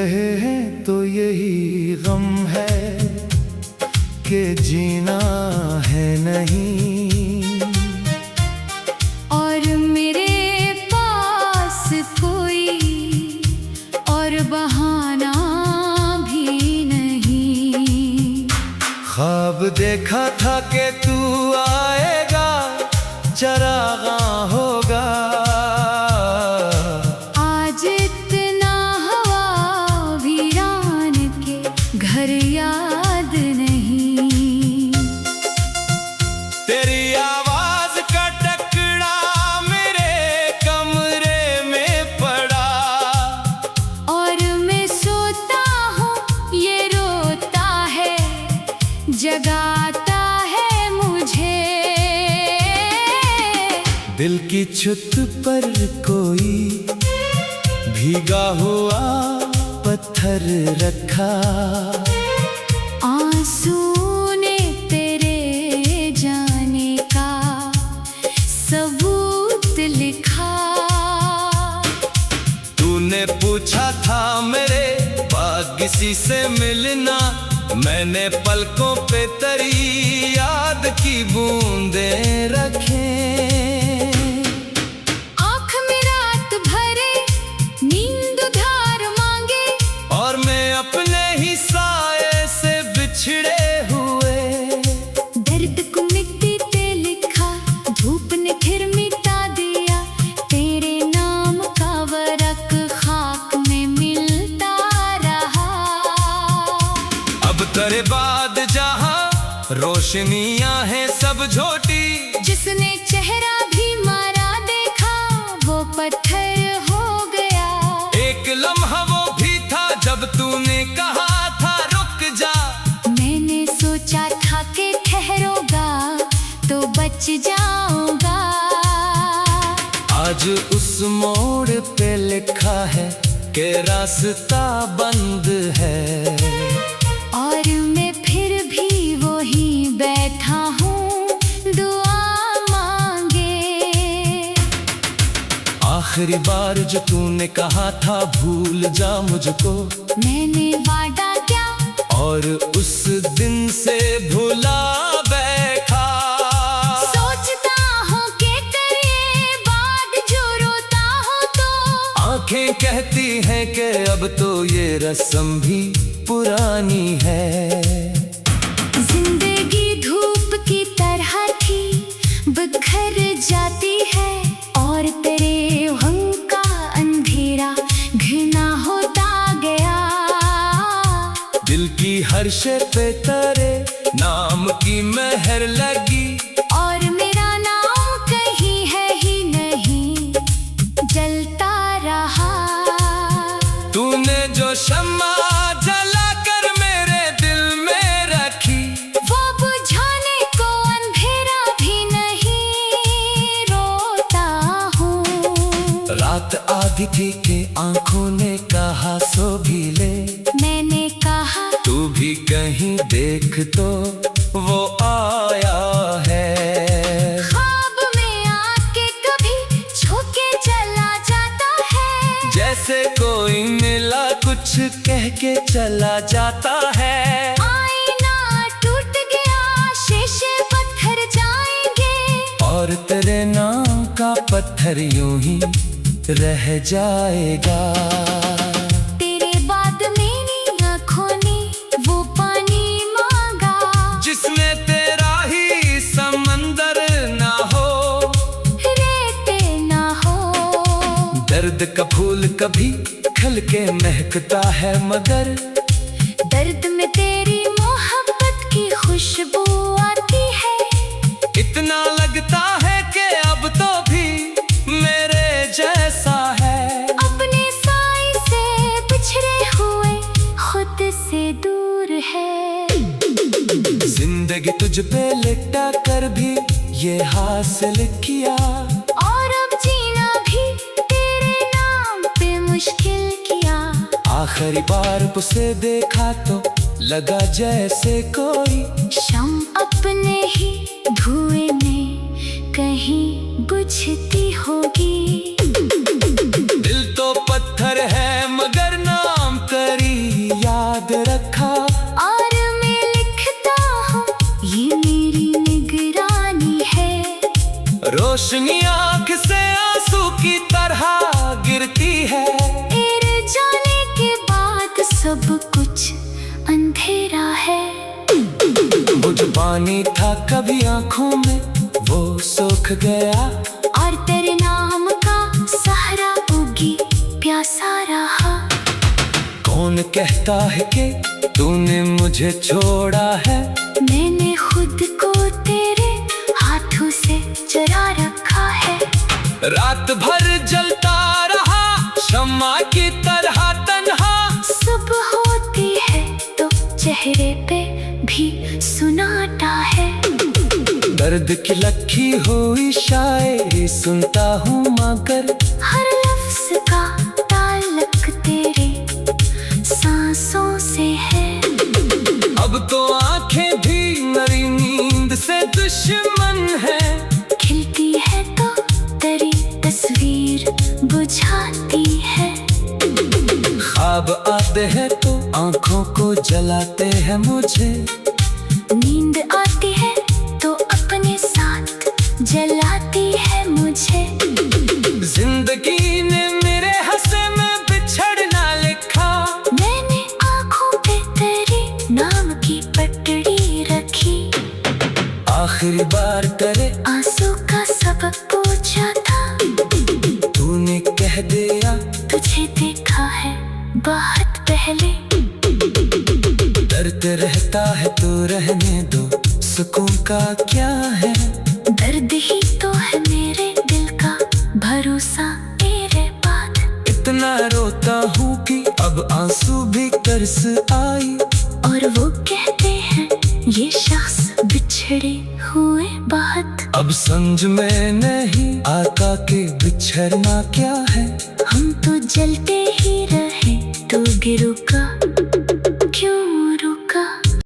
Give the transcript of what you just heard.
रहे हैं तो यही गम है कि जीना है नहीं। और मेरे पास कोई और बहाना भी नहीं। ख्वाब देखा था कि तू आएगा, चरागा होगा। आज इतना हवा वीरान के घर याद नहीं। तेरी आवाज का टकरा मेरे कमरे में पड़ा, और मैं सोता हूँ ये रोता है, जगाता है मुझे। दिल की छत पर कोई भीगा हुआ पत्थर रखा। आंसू ने तेरे जाने का सबूत लिखा। तूने पूछा था मेरे बाद किसी से मिलना, मैंने पलकों पे तेरी याद की बूंदें रखे। आँख में रात भरे नींद उधार मांगे, और मैं अपने ही साए से बिछड़े हुए। दर्द को मिट्टी पे लिखा, धूप ने फिर मिटा दिया। तेरे नाम का वरक खाक में मिलता रहा। अब तेरे बाद जहां रोशनियां हैं सब झोटी, जिसने चेहरा भी मारा देखा वो पत्थर हो गया। एक लम्हा वो भी था जब तूने कहा था रुक जा। मैंने सोचा था कि ठहरोगा तो बच जाऊंगा। आज उस मोड़ पे लिखा है कि रास्ता बंद है, और मैं फिर भी वही बैठा हूँ दुआ मांगे। आखिरी बार जो तूने कहा था भूल जा मुझको, मैंने वादा किया और उस दिन से भुला बैठा। सोचता हूँ कि करे बाद जो रोता हूँ तो। आंखें कहती हैं कि अब तो ये रस्म भी पुरानी है। जिंदगी धूप की तरह थी, बिखर जाती है, और तेरे रंग का अंधेरा घना होता गया। दिल की हर शे पे तेरे नाम की मेहर लगी, और मेरा नाम कहीं है ही नहीं, जलता रहा। तूने जो शम्मा जला कर मेरे दिल में रखी, वो बुझाने को अंधेरा भी नहीं। रोता हूँ। रात आधी थी कि आंखों ने कहा सो भी ले। मैंने कहा तू भी कहीं देख तो वो आया है। ख्वाब में आके कभी छू के चला जाता है। जैसे कोई मिला कुछ कह के चला जाता है। आईना टूट गया, शीशे पत्थर जाएंगे, और तेरे नाम का पत्थर यूं ही रह जाएगा। तेरे बाद मेरी आँखों ने वो पानी मांगा, जिसमें तेरा ही समंदर ना हो, रेते ना हो। दर्द का फूल कभी खिल के महकता है, मगर दर्द में तेरी मोहब्बत की खुशबू आती है। इतना लगता है कि अब तो भी मेरे जैसा है। अपने साए से बिछड़े हुए खुद से दूर है। जिंदगी तुझ पे लिटा कर भी ये हासिल किया, और अब जीना भी तेरे नाम पे मुश्किल किया। आखिरी बार उसे देखा तो लगा जैसे कोई शम अपने ही धुएं में कहीं बुझती होगी। दिल तो पत्थर है मगर नाम करी रोशनी आँख से आंसू की तरह गिरती है। तेरे जाने के बाद सब कुछ अंधेरा है। वो जो पानी था कभी आँखों में वो सूख गया, और तेरे नाम का सहारा उगी प्यासा रहा। कौन कहता है कि तूने मुझे छोड़ा है? मैंने खुद को तेरे हाथों से चुरा रखा है। रात भर जलता रहा शम्मा की तरह तन्हा। सुबह होती है तो चेहरे पे भी सुनाता है। दर्द की लखी हुई शायरी सुनता हूँ मगर हर लफ्ज का ताल्लुक तेरे सांसों से है। अब तो आंखें भी मेरी नींद से दुश्मन है। खिलती है तो तेरी तस्वीर बुझाती है। ख्वाब आते हैं तो आंखों को जलाते हैं मुझे। नींद आती है तो अपने साथ जलाती है मुझे। जिंदगी ने मेरे हंसे में बिछड़ना लिखा। मैंने आँखों पे तेरे नाम की पटड़ी रखी। आखिरी बार तेरे आंसू का सबक पूछा था। तूने कह दिया तुझे देखा है बहुत पहले। दर्द रहता है तो रहने दो, सुकून का क्या है? दर्द ही तो है मेरे दिल का भरोसा तेरे बाद। इतना रोता हूँ कि अब आंसू भी तरस आई। और वो कहते हैं ये शख्स बिछड़े हुए बहुत। अब समझ में नहीं आता कि बिछड़ना क्या है। हम तो जलते ही रहे तो गिरो का